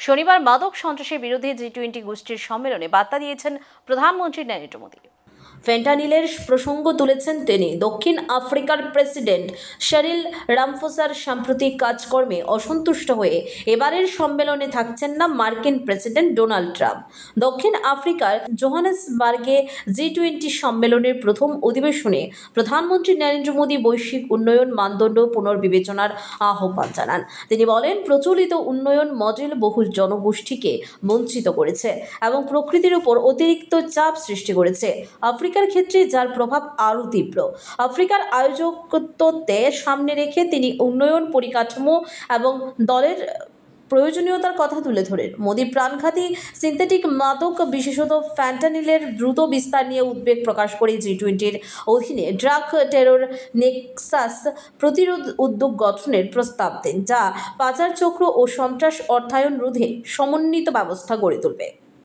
শনিবার মাদক সন্ত্রাসের বিরুদ্ধে G20 গোষ্ঠীর সম্মেলনে বার্তা দিয়েছেন প্রধানমন্ত্রী নরেন্দ্র মোদী। ফেন্টানিলের প্রসঙ্গ তুলেছেন তিনি। দক্ষিণ আফ্রিকার প্রেসিডেন্ট সিরিল রামাফোসার সাম্প্রতিক কাজকর্মে অসন্তুষ্ট হয়ে এবারের সম্মেলনে থাকছেন না মার্কিন প্রেসিডেন্ট ডোনাল্ড ট্রাম্প। দক্ষিণ আফ্রিকার জোহানেসবার্গে G20 সম্মেলনের প্রথম অধিবেশনে প্রধানমন্ত্রী নরেন্দ্র মোদী বৈশ্বিক উন্নয়ন মানদণ্ড পুনর্বিবেচনার আহ্বান জানান। তিনি বলেন, প্রচলিত উন্নয়ন মডেল বহু জনগোষ্ঠীকে বঞ্চিত করেছে এবং প্রকৃতির উপর অতিরিক্ত চাপ সৃষ্টি করেছে। আফ্রিকার ক্ষেত্রে যার প্রভাব আরও তীব্র। আফ্রিকার আয়োজকত্বের সামনে রেখে তিনি উন্নয়ন পরিকাঠামো এবং দলের প্রয়োজনীয়তার কথা তুলে ধরেন। মোদী প্রাণঘাতী সিনথেটিক মাদক বিশেষত ফ্যান্টানিলের দ্রুত বিস্তার নিয়ে উদ্বেগ প্রকাশ করে G20-র অধীনে ড্রাগ টেরর নেক্সাস প্রতিরোধ উদ্যোগ গঠনের প্রস্তাব দেন, যা পাচার চক্র ও সন্ত্রাস অর্থায়ন রোধে সমন্বিত ব্যবস্থা গড়ে তুলবে।